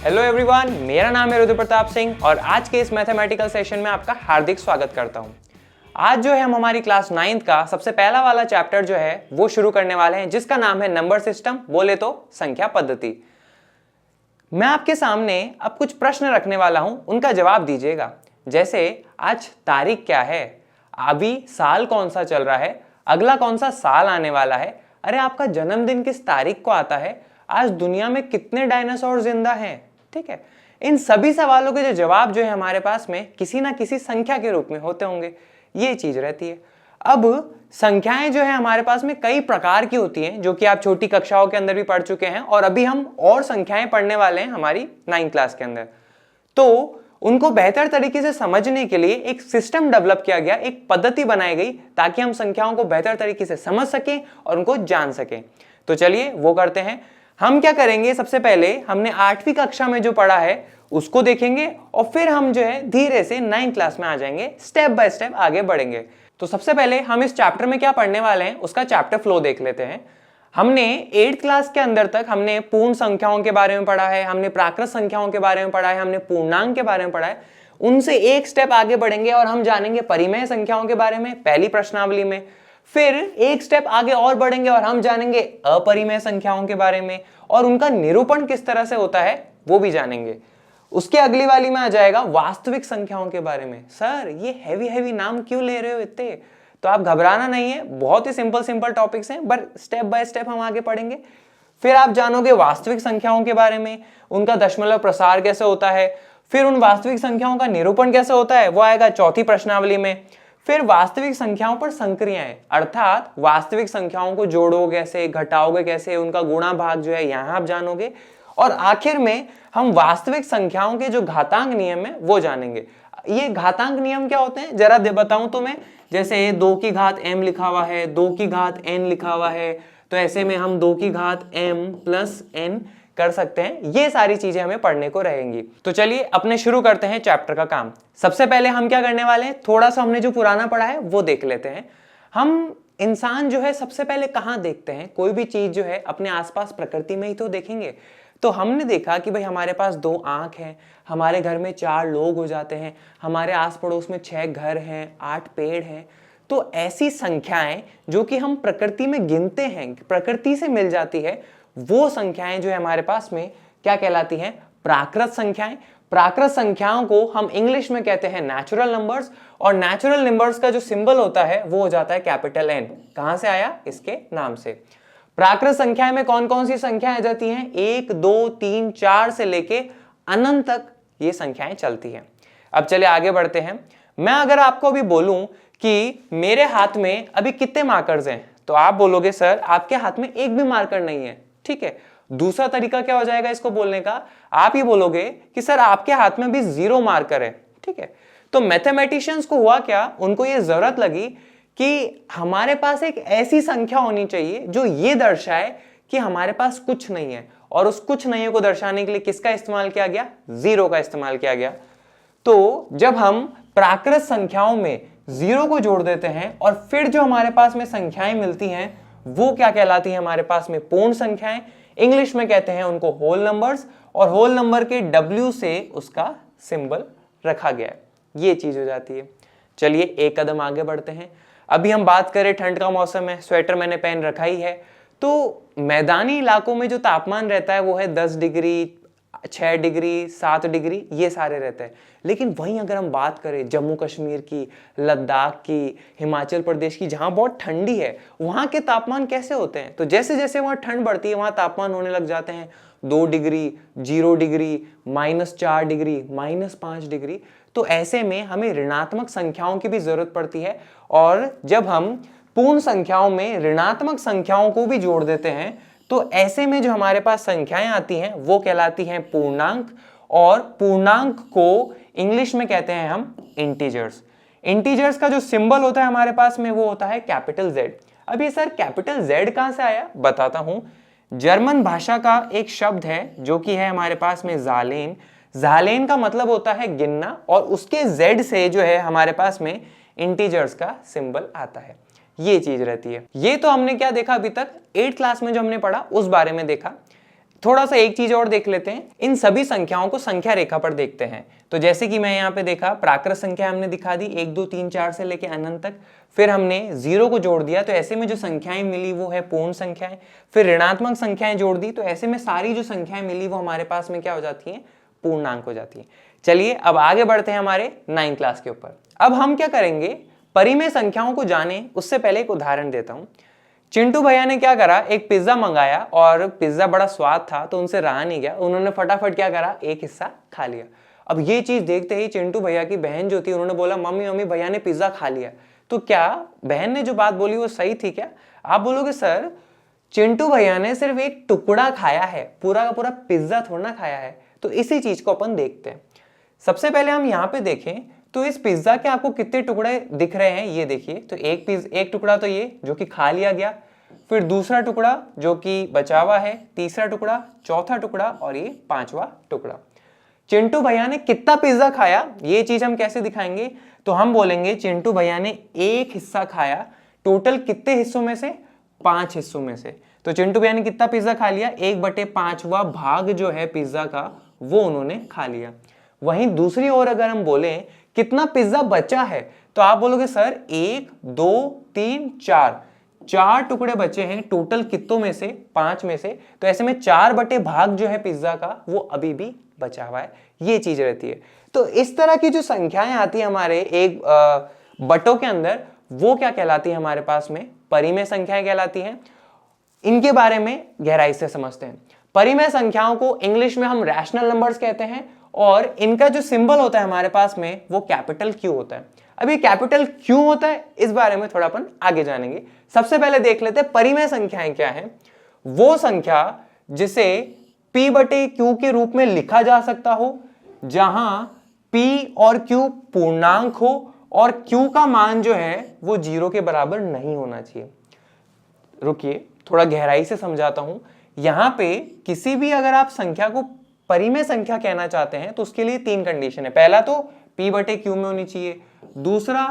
Hello everyone, मेरा नाम है रुद्र प्रताप सिंह और आज के इस मैथमेटिकल सेशन में आपका हार्दिक स्वागत करता हूं। आज जो है हम हमारी क्लास 9th का सबसे पहला वाला चैप्टर जो है वो शुरू करने वाले हैं, जिसका नाम है नंबर सिस्टम, बोले तो संख्या पद्धति। मैं आपके सामने अब कुछ प्रश्न रखने वाला हूं, उनका जवाब दीजिएगा। जैसे आज तारीख क्या है, अभी साल कौन सा चल रहा है, अगला कौन सा साल आने वाला है, अरे आपका जन्मदिन किस तारीख को आता है, आज दुनिया में कितने डायनासोर जिंदा हैं। ठीक है, इन सभी सवालों के जो जवाब जो है हमारे पास में किसी ना किसी संख्या के रूप में होते होंगे, ये चीज रहती है। अब संख्याएं जो है हमारे पास में कई प्रकार की होती हैं, जो कि आप छोटी कक्षाओं के अंदर भी पढ़ चुके हैं और अभी हम और संख्याएं पढ़ने वाले हैं हमारी 9th क्लास के अंदर। तो उनको बेहतर तरीके से समझने के लिए एक सिस्टम डेवलप किया गया, एक पद्धति बनाई गई ताकि हम संख्याओं को बेहतर तरीके से समझ सकें और उनको जान सकें। तो चलिए वो करते हैं। हम क्या करेंगे, सबसे पहले हमने 8वीं कक्षा में जो पढ़ा है उसको देखेंगे और फिर हम जो है धीरे से 9th क्लास में आ जाएंगे, स्टेप बाय स्टेप आगे बढ़ेंगे। तो सबसे पहले हम इस चैप्टर में क्या पढ़ने वाले हैं उसका चैप्टर फ्लो देख लेते हैं। हमने 8th क्लास के अंदर तक हमने पूर्ण संख्याओं के बारे में पढ़ा है, हमने प्राकृत संख्याओं के बारे में पढ़ा है, हमने पूर्णांक के बारे में पढ़ा है। उनसे एक स्टेप आगे बढ़ेंगे और हम जानेंगे परिमेय संख्याओं के बारे में पहली प्रश्नावली में। फिर एक स्टेप आगे और बढ़ेंगे और हम जानेंगे अपरिमेय संख्याओं के बारे में और उनका निरूपण किस तरह से होता है वो भी जानेंगे। उसके अगली वाली में आ जाएगा वास्तविक संख्याओं के बारे में। सर ये हैवी नाम क्यों ले रहे हो इतने, तो आप घबराना नहीं है, बहुत ही सिंपल टॉपिक्स हैं, बट स्टेप बाय स्टेप हम आगे पढ़ेंगे। फिर आप जानोगे वास्तविक संख्याओं के बारे में, उनका दशमलव प्रसार कैसे होता है, फिर उन वास्तविक संख्याओं का निरूपण कैसे होता है, वो आएगा चौथी प्रश्नावली में। फिर वास्तविक संख्याओं पर संक्रियाएं, अर्थात वास्तविक संख्याओं को जोड़ोगे कैसे, घटाओगे कैसे, उनका गुणा भाग जो है यहां आप जानोगे। और आखिर में हम वास्तविक संख्याओं के जो घातांक नियम है वो जानेंगे। ये घातांक नियम क्या होते हैं जरा बताऊं तो मैं, जैसे 2 की घात m लिखा हुआ है, 2 की घात n लिखा हुआ है, तो ऐसे में हम 2 की घात m प्लस n कर सकते हैं। ये सारी चीजें हमें पढ़ने को रहेंगी। तो चलिए अपने शुरू करते हैं चैप्टर का काम। सबसे पहले हम क्या करने वाले हैं, थोड़ा सा हमने जो पुराना पढ़ा है वो देख लेते हैं। हम इंसान जो है सबसे पहले कहाँ देखते हैं, कोई भी चीज जो है अपने आसपास प्रकृति में ही तो देखेंगे। तो हमने देखा कि भाई हमारे पास 2 आंख हैं, हमारे घर में 4 लोग हो जाते हैं, हमारे आस पड़ोस में 6 घर हैं, 8 पेड़ हैं। तो ऐसी संख्याएं जो कि हम प्रकृति में गिनते हैं, प्रकृति से मिल जाती है, वो संख्याएं जो है हमारे पास में क्या कहलाती हैं, प्राकृत संख्याएं। प्राकृत संख्याओं को हम इंग्लिश में कहते हैं नेचुरल नंबर्स, और नेचुरल नंबर्स का जो सिंबल होता है वो हो जाता है कैपिटल N। कहां से आया, इसके नाम से। प्राकृत संख्याएं में कौन कौन सी संख्याएं आ जाती हैं, 1 2 3 4 से लेके अनंत तक ये संख्याएं चलती हैं। अब चलिए आगे बढ़ते हैं। मैं अगर आपको अभी बोलूं कि मेरे हाथ में अभी कितने मार्कर्स हैं, तो आप बोलोगे सर आपके हाथ में एक भी मार्कर नहीं है। ठीक है, दूसरा तरीका क्या हो जाएगा इसको बोलने का, आप ये बोलोगे कि सर आपके हाथ में भी 0 मार्कर है। ठीक है, तो मैथमेटिशियंस को हुआ क्या, उनको ये जरूरत लगी कि हमारे पास एक ऐसी संख्या होनी चाहिए जो ये दर्शाए कि हमारे पास कुछ नहीं है, और उस कुछ नहीं को दर्शाने के लिए किसका इस्तेमाल किया गया, 0 का इस्तेमाल किया गया। तो जब हम प्राकृत संख्याओं में 0 को जोड़ देते हैं और फिर जो हमारे पास में संख्याएं मिलती हैं वो क्या कहलाती है, हमारे पास में पूर्ण संख्याएं। इंग्लिश में कहते हैं उनको होल नंबर्स, और होल नंबर के W से उसका सिंबल रखा गया है। ये चीज हो जाती है। चलिए एक कदम आगे बढ़ते हैं। अभी हम बात करें, ठंड का मौसम है, स्वेटर मैंने पहन रखा ही है। तो मैदानी इलाकों में जो तापमान रहता है वो है 10 डिग्री, 6 डिग्री, 7 डिग्री, ये सारे रहते हैं। लेकिन वहीं अगर हम बात करें जम्मू कश्मीर की, लद्दाख की, हिमाचल प्रदेश की, जहां बहुत ठंडी है, वहां के तापमान कैसे होते हैं, तो जैसे जैसे वहां ठंड बढ़ती है वहां तापमान होने लग जाते हैं 2 डिग्री, 0 डिग्री, -4 डिग्री, -5 डिग्री। तो ऐसे में हमें ऋणात्मक संख्याओं की भी जरूरत पड़ती है, और जब हम पूर्ण संख्याओं में ऋणात्मक संख्याओं को भी जोड़ देते हैं तो ऐसे में जो हमारे पास संख्याएं आती हैं वो कहलाती हैं पूर्णांक, और पूर्णांक को इंग्लिश में कहते हैं हम इंटीजर्स। इंटीजर्स का जो सिंबल होता है हमारे पास में वो होता है कैपिटल Z। अब ये सर कैपिटल Z कहां से आया, बताता हूं। जर्मन भाषा का एक शब्द है जो कि है हमारे पास में ज़ालेन। ज़ालेन का मतलब होता है गिनना, और उसके Z से जो है हमारे पास में इंटीजर्स का सिंबल आता है। ये चीज रहती है। ये तो हमने क्या देखा अभी तक, 8th क्लास में जो हमने पढ़ा उस बारे में देखा। थोड़ा सा एक चीज और देख लेते हैं, इन सभी संख्याओं को संख्या रेखा पर देखते हैं। तो जैसे कि मैं यहाँ पे देखा, प्राकृत संख्या हमने दिखा दी 1 2 3 4 से लेके अनंत तक, फिर हमने 0 को जोड़ दिया, तो ऐसे में जो संख्याएं मिली वो है पूर्ण संख्याएं। फिर ऋणात्मक संख्याएं जोड़ दी, तो ऐसे में सारी जो संख्याएं मिली वो हमारे पास में क्या हो जाती है, पूर्णांक हो जाती है। चलिए अब आगे बढ़ते हैं हमारे 9th क्लास के ऊपर। अब हम क्या करेंगे, परिमेय संख्याओं को जाने उससे पहले एक उदाहरण देता हूं। चिंटू भैया ने क्या करा, एक पिज्जा मंगाया और पिज्जा बड़ा स्वाद था तो उनसे रहा नहीं गया, उन्होंने फटाफट क्या करा, एक हिस्सा खा लिया। अब ये चीज देखते ही चिंटू भैया की बहन जो थी उन्होंने बोला, मम्मी मम्मी भैया ने पिज्जा खा लिया। तो क्या बहन ने जो बात बोली वो सही थी क्या? आप बोलोगे सर चिंटू भैया ने सिर्फ एक टुकड़ा खाया है, पूरा का पूरा पिज्जा थोड़ा ना खाया है। तो इसी चीज को अपन देखते हैं। सबसे पहले हम यहाँ पे देखें तो इस पिज्जा के आपको कितने टुकड़े दिख रहे हैं, ये देखिए। तो एक टुकड़ा तो ये जो कि खा लिया गया, फिर दूसरा टुकड़ा जो कि बचा हुआ है, तीसरा टुकड़ा, चौथा टुकड़ा और ये 5वां टुकड़ा। चिंटू भैया ने कितना पिज्जा खाया, ये चीज हम कैसे दिखाएंगे? तो हम बोलेंगे चिंटू भैया ने एक हिस्सा खाया, टोटल कितने हिस्सों में से, 5 हिस्सों में से। तो चिंटू भैया ने कितना पिज्जा खा लिया, 1/5वां भाग जो है पिज्जा का वो उन्होंने खा लिया। वहीं दूसरी ओर अगर हम बोलें कितना पिज्जा बचा है, तो आप बोलोगे सर 1 2 3 4 टुकड़े बचे हैं, टोटल कितनों में से, 5 में से। तो ऐसे में 4 भाग जो है पिज्जा का वो अभी भी बचा हुआ है, ये चीज रहती है। तो इस तरह की जो संख्याएं आती है हमारे एक बटों के अंदर, वो क्या कहलाती है हमारे पास में, परिमेय संख्याएं कहलाती हैं। इनके बारे में गहराई से समझते हैं। परिमेय संख्याओं को इंग्लिश में हम रैशनल नंबर्स कहते हैं और इनका जो सिंबल होता है हमारे पास में वो कैपिटल क्यू होता है। अब ये कैपिटल क्यों होता है इस बारे में थोड़ा अपन आगे जानेंगे। सबसे पहले देख लेते हैं परिमेय संख्याएं क्या है। वो संख्या जिसे p/q के रूप में लिखा जा सकता हो, जहां p और q पूर्णांक हो और q का मान जो है वो 0 के बराबर नहीं होना चाहिए। रुकिए थोड़ा गहराई से समझाता हूं। यहां पे किसी भी अगर आप संख्या को परिमेय संख्या कहना चाहते हैं तो उसके लिए 3 कंडीशन है। पहला तो p/q में होनी चाहिए, दूसरा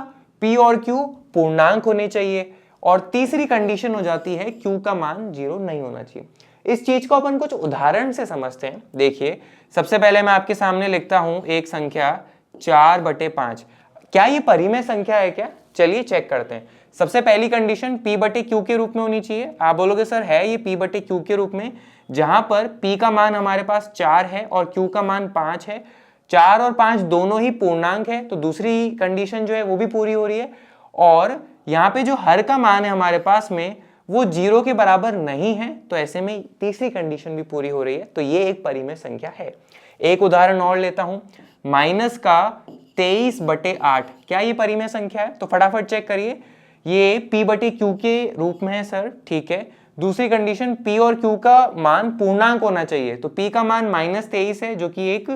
p और q पूर्णांक होने चाहिए और तीसरी कंडीशन हो जाती है q का मान 0 नहीं होना चाहिए। इस चीज को अपन कुछ उदाहरण से समझते हैं। देखिए सबसे पहले मैं आपके सामने लिखता हूं एक संख्या 4/5। क्या ये परिमेय संख्या है क्या? चलिए चेक करते हैं। सबसे पहली कंडीशन p/q के रूप में होनी चाहिए। आप बोलोगे सर है ये p/q के रूप में, जहां पर p का मान हमारे पास 4 है और q का मान 5 है। 4 और 5 दोनों ही पूर्णांक है, तो दूसरी कंडीशन जो है वो भी पूरी हो रही है। और यहाँ पे जो हर का मान है हमारे पास में वो 0 के बराबर नहीं है, तो ऐसे में तीसरी कंडीशन भी पूरी हो रही है। तो ये एक परिमेय संख्या है। एक उदाहरण और लेता हूं, माइनस का 23/8। क्या ये परिमेय संख्या है? तो फटाफट चेक करिए, ये p/q के रूप में है सर, ठीक है। दूसरी कंडीशन p और q का मान पूर्णांक होना चाहिए, तो p का मान -23 है जो कि एक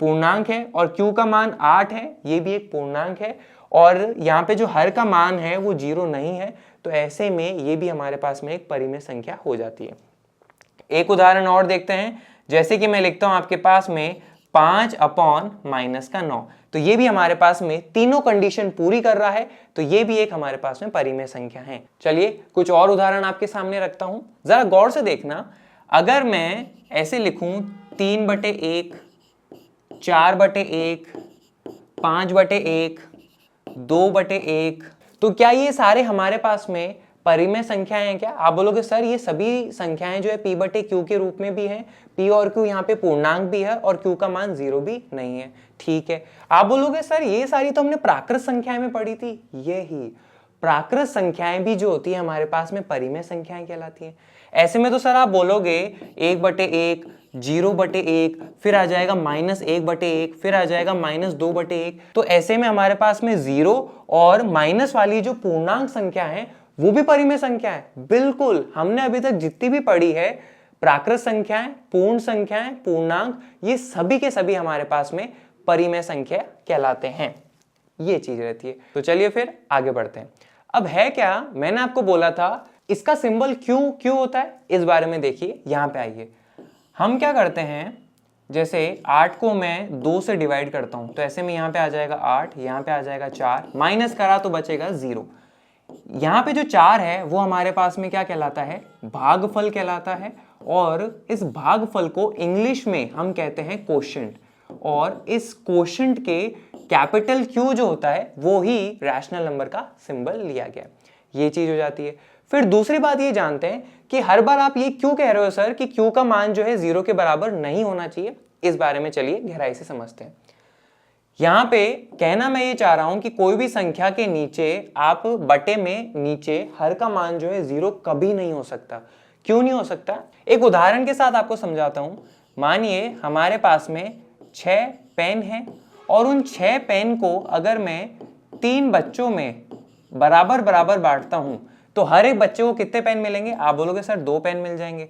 पूर्णांक है और q का मान 8 है, ये भी एक पूर्णांक है। और यहाँ पे जो हर का मान है वो 0 नहीं है, तो ऐसे में ये भी हमारे पास में एक परिमेय संख्या हो जाती है। एक उदाहरण और देखते हैं। जैसे कि मैं लिखता हूं आपके पास में 5/-9, तो ये भी हमारे पास में तीनों कंडीशन पूरी कर रहा है, तो ये भी एक हमारे पास में परिमेय संख्या है। चलिए कुछ और उदाहरण आपके सामने रखता हूं, जरा गौर से देखना। अगर मैं ऐसे लिखूं 3/1, 4/1, 5/1, 2/1, तो क्या ये सारे हमारे पास में परिमेय संख्याएं हैं क्या? आप बोलोगे सर ये सभी संख्याएं जो है p/q के रूप में भी है, p और q यहाँ पे पूर्णांक भी है और q का मान 0 भी नहीं है, ठीक है। आप बोलोगे सर ये सारी तो हमने प्राकृत संख्याएं में पढ़ी थी। यही प्राकृत संख्याएं भी जो होती है हमारे पास में परिमेय संख्याएं कहलाती हैं। ऐसे में तो सर आप बोलोगे 1/1, 0/1, फिर आ जाएगा -1/1, फिर आ जाएगा -2/1। तो ऐसे में हमारे पास में 0 और माइनस वाली जो पूर्णांक संख्या है वो भी परिमेय संख्या है। बिल्कुल, हमने अभी तक जितनी भी पढ़ी है प्राकृत संख्याएं, पूर्ण संख्याएं, पूर्णांक, ये सभी के सभी हमारे पास में परिमेय संख्या कहलाते हैं। ये चीज रहती है। तो चलिए फिर आगे बढ़ते हैं। अब है क्या, मैंने आपको बोला था इसका सिंबल क्यों होता है, इस बारे में देखिए। यहां पे आइए, हम क्या करते हैं, जैसे 8 को मैं 2 से डिवाइड करता हूं, तो ऐसे में यहां पे आ जाएगा 8, यहां पे आ जाएगा 4, माइनस करा तो बचेगा 0। यहाँ पे जो 4 है वो हमारे पास में क्या कहलाता है, भागफल कहलाता है। और इस भागफल को इंग्लिश में हम कहते हैं कोशेंट, और इस कोशेंट के कैपिटल Q जो होता है वो ही रैशनल नंबर का सिंबल लिया गया। ये चीज हो जाती है। फिर दूसरी बात ये जानते हैं कि हर बार आप ये क्यों कह रहे हो सर कि Q का मान जो है 0 के बराबर नहीं होना चाहिए, इस बारे में चलिए गहराई से समझते हैं। यहां पे कहना मैं ये चाह रहा हूं कि कोई भी संख्या के नीचे आप बटे में नीचे हर का मान जो है 0 कभी नहीं हो सकता। क्यों नहीं हो सकता? एक उदाहरण के साथ आपको समझाता हूं। मानिए हमारे पास में 6 पेन हैं और उन 6 पेन को अगर मैं 3 बच्चों में बराबर बराबर बांटता हूं तो हर एक बच्चे को कितने पेन मिलेंगे? आप बोलोगे सर 2 पेन मिल जाएंगे।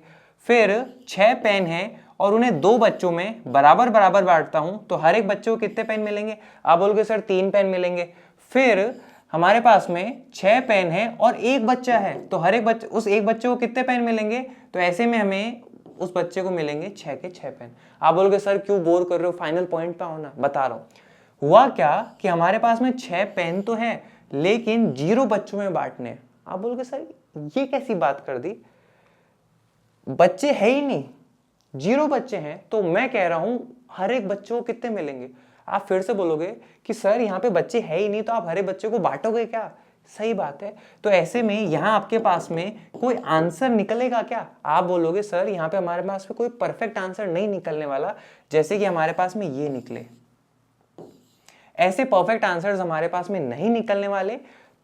फिर 6 पेन हैं और उन्हें 2 बच्चों में बराबर बराबर बांटता हूं तो हर एक बच्चे को कितने पेन मिलेंगे? आप बोलोगे सर 3 पेन मिलेंगे। फिर हमारे पास में 6 पेन है और एक बच्चा है तो हर एक बच्चे, उस एक बच्चे को कितने पेन मिलेंगे? तो ऐसे में हमें उस बच्चे को मिलेंगे 6 के 6 पेन। आप बोलोगे सर क्यों बोर कर रहे हो, फाइनल पॉइंट पे आओ ना। बता रहा हूं हुआ क्या कि हमारे पास में 6 पेन तो है लेकिन 0 बच्चों में बांटने। आप बोलोगे सर ये कैसी बात कर दी, बच्चे है ही नहीं, 0 बच्चे हैं। तो मैं कह रहा हूं हर एक बच्चे को कितने मिलेंगे? आप फिर से बोलोगे कि सर यहाँ पे बच्चे है ही नहीं तो आप हर एक बच्चे को बांटोगे क्या? सही बात है। तो ऐसे में यहां आपके पास में कोई आंसर निकलेगा क्या? आप बोलोगे सर यहाँ पे हमारे पास में कोई परफेक्ट आंसर नहीं निकलने वाला, जैसे कि हमारे पास में ये निकले। ऐसे परफेक्ट आंसर्स हमारे पास में नहीं निकलने वाले,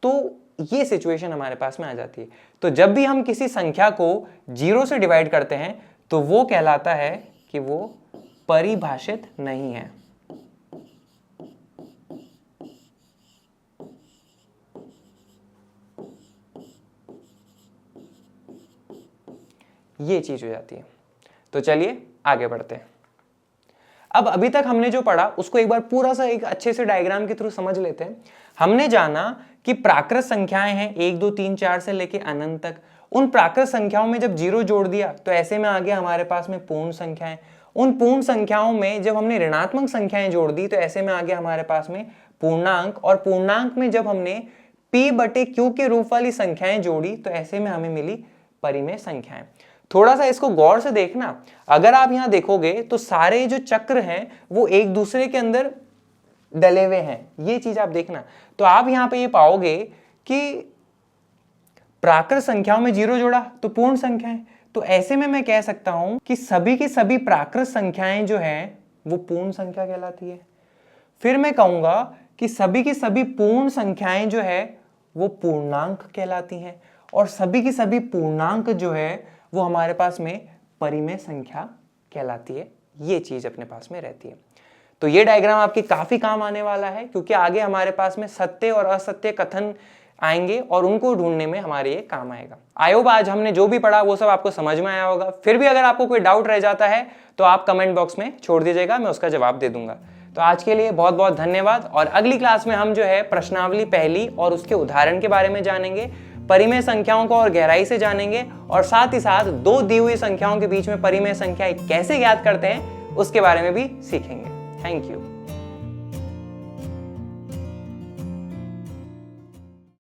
तो ये सिचुएशन हमारे पास में आ जाती है। तो जब भी हम किसी संख्या को 0 से डिवाइड करते हैं तो वो कहलाता है कि वो परिभाषित नहीं है। ये चीज हो जाती है। तो चलिए आगे बढ़ते हैं। अब अभी तक हमने जो पढ़ा उसको एक बार पूरा सा एक अच्छे से डायग्राम के थ्रू समझ लेते हैं। हमने जाना कि प्राकृत संख्याएं हैं 1 2 3 4 से लेके अनंत तक। उन प्राकृत संख्याओं में जब 0 जोड़ दिया तो ऐसे में आ गया हमारे पास में पूर्ण संख्याएं। उन पूर्ण संख्याओं में जब हमने ऋणात्मक संख्याएं जोड़ दी तो ऐसे में आ गया हमारे पास में पूर्णांक, और पूर्णांक में जब हमने P/Q के रूप वाली संख्याएं जोड़ी तो ऐसे में हमें मिली परिमेय संख्याएं। थोड़ा सा इसको गौर से देखना, अगर आप यहां देखोगे तो सारे जो चक्र हैं वो एक दूसरे के अंदर डले हुए हैं, ये चीज आप देखना। तो आप यहां पे ये पाओगे कि प्राकृत संख्याओं में 0 जोड़ा तो पूर्ण संख्याएं, तो ऐसे में मैं कह सकता हूं कि सभी की सभी प्राकृत संख्याएं जो हैं वो पूर्ण संख्या कहलाती है। फिर मैं कहूंगा कि सभी की सभी पूर्ण संख्याएं जो है वो पूर्णांक कहलाती हैं, और सभी की सभी पूर्णांक जो है वो हमारे पास में परिमेय संख्या कहलाती है। ये चीज अपने पास में रहती है। तो ये डायग्राम आपके काफी काम आने वाला है, क्योंकि आगे हमारे पास में सत्य और असत्य कथन आएंगे और उनको ढूंढने में हमारे ये काम आएगा। आई होप आज हमने जो भी पढ़ा वो सब आपको समझ में आया होगा। फिर भी अगर आपको कोई डाउट रह जाता है तो आप कमेंट बॉक्स में छोड़ दीजिएगा, मैं उसका जवाब दे दूंगा। तो आज के लिए बहुत बहुत धन्यवाद, और अगली क्लास में हम जो है प्रश्नावली पहली और उसके उदाहरण के बारे में जानेंगे, परिमेय संख्याओं को और गहराई से जानेंगे, और साथ ही साथ 2 दी हुई संख्याओं के बीच में परिमेय संख्याएं कैसे ज्ञात करते हैं उसके बारे में भी सीखेंगे। Thank you.